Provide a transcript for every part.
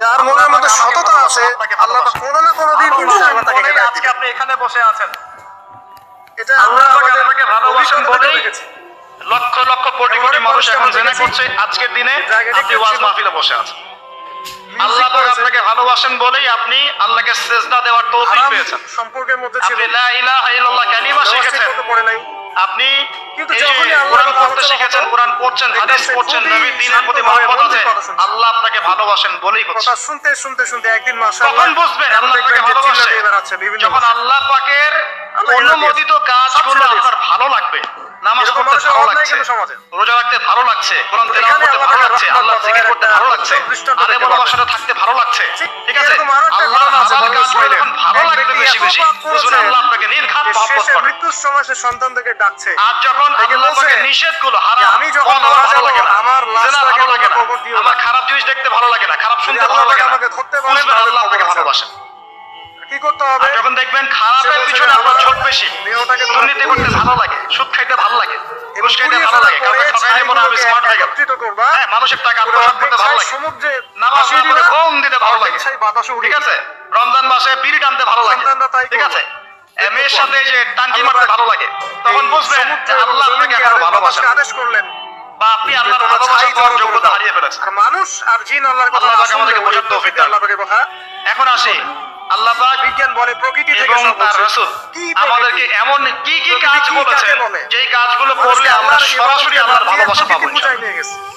যার মনের মধ্যে সততা আছে আল্লাহ কোনো না কোনো দিন ইনশাআল্লাহ তাকে হেদায়েত আজকে আপনি এখানে বসে আছেন। এটা আল্লাহ আপনাকে ভালোবাসেন বলেই লক্ষ লক্ষ কোটি কোটি মানুষ এখন জেনে করছে। আজকের দিনে আপনি ওয়াজ মাহফিলে বসে আছেন। আল্লাহ পাক আপনাকে ভালোবাসেন বলেই আপনি আল্লাহকে সিজদা দেওয়ার তৌফিক পেয়েছেন। সম্পর্কের মধ্যে ছিল আপনি লা ইলাহা ইল্লাল্লাহ কালিমা শিখেছেন। পড়ে নাই আপনি কিন্তু এই যে যখনই আল্লাহর কোরআন কথা পড়তে শিখেছেন, কোরআন পড়ছেন, হাদিস পড়ছেন, নবীর দ্বীনের প্রতি মহব্বত আছে, আল্লাহ আপনাকে ভালোবাসেন বলেই হচ্ছে। কথা শুনতে শুনতে শুনতে একদিন মাশাআল্লাহ তখন বুঝবেন আল্লাহ আপনাকে ভালোবাসে যখন আল্লাহ পাকের অনুমোদিত কাজগুলো আপনার ভালো লাগবে। নামাজ পড়তে ভালো লাগছে, রোজা রাখতে ভালো লাগছে, কোরআন তেলাওয়াত করতে ভালো লাগছে, আল্লাহর জিকির করতে ভালো লাগছে, আলেম ওলামার সাথে থাকতে ভালো লাগছে। ঠিক আছে, আল্লাহর হালাল কাজগুলো যখন ভালো লাগবে বেশি বেশি, বুঝবেন আল্লাহ আপনাকে নির্ঘাত মহব্বত করে। মৃত্যুর সময় সে সন্তানদেরকে ডাকছে। আর যখন আল্লাহ পাকের নিষেধগুলো হারাম, আমি যখন ভালো লাগে না, আমার জিনা ভালো লাগে না, আমার খারাপ জিনিস দেখতে ভালো লাগে না, খারাপ শুনতে ভালো লাগে না, বুঝবেন আল্লাহ আপনাকে ভালোবাসেন। কি করতে হবে? আর যখন দেখবেন খারাপের পিছনে আপনার ঝোঁক বেশি, দুর্নীতি করতে ভালো লাগে, সুদ খাইতে ভালো লাগে, ঘুষ খাইতে ভালো লাগে, কাউকে ঠকাইলে মনে হবে স্মার্ট হয়ে গেল, হ্যাঁ মানুষের টাকা আত্মসাৎ করতে ভালো লাগে, নামাজ না পড়ে ঘুম দিতে ভালো লাগে, ঠিক আছে, রমজান মাসে বিড়ি টানতে ভালো লাগে, ঠিক আছে, মেয়ের সাথে যে টানকি মারতে ভালো লাগে, তখন বুঝবেন যে আল্লাহ আপনাকে আরো ভালোবাসেন আদেশ করলেন বা আপনি আল্লাহর ভালোবাসা পাওয়ার যোগ্যতা হারিয়ে ফেলেছেন। আর মানুষ আর জিন আল্লাহর কথা আল্লাহ আমাদেরকে বোঝার তৌফিক দান। আল্লাহর কথা এখন আসি আল্লাহ পাক বিজ্ঞান বলে প্রকৃতি থেকে এবং তার রাসূল আমাদেরকে এমন কি কি কাজ বলেছেন যেই কাজগুলো করলে আমরা সরাসরি আল্লাহর ভালোবাসা পাবো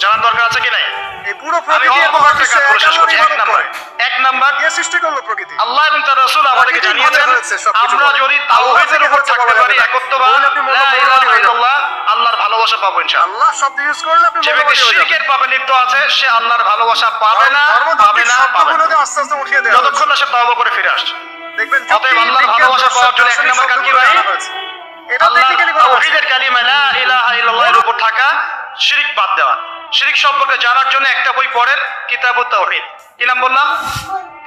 জানার দরকার আছে কি নাই? এই পুরো আমি প্রকৃতি অল্প কয়েকটা কাজ বলে শেষ করছি। এক নাম্বার কে সৃষ্টি করলো প্রকৃতি? আল্লাহ এবং তার রাসূল আমাদেরকে জানিয়েছেন আমরা যদি তাওহীদের উপর থাকতে পারি, একত্ববাদ লা ইলাহা ইল্লাল্লাহ, আল্লাহর ভালোবাসা পাবো ইনশাআল্লাহ। আল্লাহ শব্দ ইউজ করলে আপনি যে ব্যক্তি শিরকের পাপে লিপ্ত আছে সে আল্লাহর ভালোবাসা পাবে না, পাবে না, পাবে না, আস্তে আস্তে উঠিয়ে দেওয়া যতক্ষণ না সে তওবা করে ফিরে আসছে। দেখবেন অতএব আল্লাহর ভালোবাসা পাওয়ার জন্য এক নম্বর কাজ কি ভাই? এটা আল্লাহর টেকনিক্যালি বলা হচ্ছে তাওহীদের কালিমা লা ইলাহা ইল্লাল্লাহর উপর থাকা, শিরক বাদ দেওয়া। শিরক সম্পর্কে জানার জন্য একটা বই পড়েন, কিতাবুত তাওহীদ। কি নাম বললাম?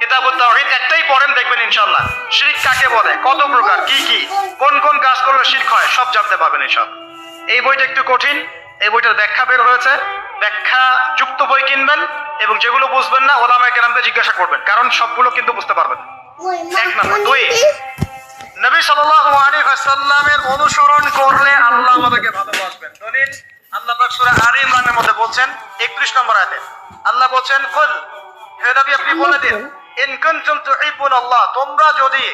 কিতাবুত তাওহীদ। একটাই পড়েন, দেখবেন ইনশাআল্লাহ শিরক কাকে বলে, কত প্রকার, কি কি, কোন কোন কাজ করলে শিরক হয় সব জানতে পারবেন ইনশাআল্লাহ। এই বইটা একটু কঠিন, এই বইটার ব্যাখ্যা বের হয়েছে, ব্যাখ্যা যুক্ত বই কিনবেন এবং যেগুলো বুঝবেন না ওলামায়ে কেরামকে জিজ্ঞাসা করবেন, কারণ সবগুলো কিন্তু বুঝতে পারবেন। এক নম্বর। দুই, নবী সাল্লাল্লাহু আলাইহি ওয়াসাল্লামের অনুসরণ করলে আল্লাহ আমাদেরকে ভালোবাসবেন। দলিল আল্লাহ পাক সূরা আলে ইমরানের মধ্যে বলছেন 31 নম্বর আয়াতে আল্লাহ বলছেন, কুল, হে নবী আপনি বলে দিন, ইন কুনতুম তুহিব্বুনাল্লাহ, তোমরা যদি,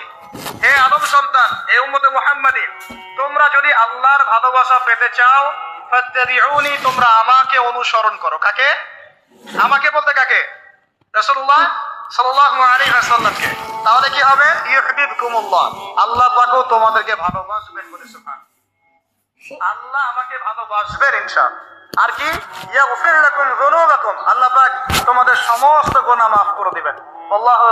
হে আদম সন্তান, হে উম্মতে মুহাম্মাদী, তোমরা যদি আল্লাহর ভালোবাসা পেতে চাও, ফাত্তাবিউনি, তোমরা আমাকে অনুসরণ করো। কাকে? আমাকে বলতে কাকে? রাসূলুল্লাহ সাল্লাল্লাহু আলাইহি ওয়াসাল্লামকে। তাহলে কি হবে? ইউহিব্বুকুমুল্লাহ, আল্লাহ পাকও তোমাদেরকে ভালোবাসবেন বলে সুবহানাল্লাহ। আল্লাহ আমাকে ভালোবাসবেন ইনশাআল্লাহ। আর কি? ইয়াগফির লাকুম যুনুবাকুম, আল্লাহ পাক তোমাদের সমস্ত গুনাহ মাফ করে দিবেন। আল্লাহু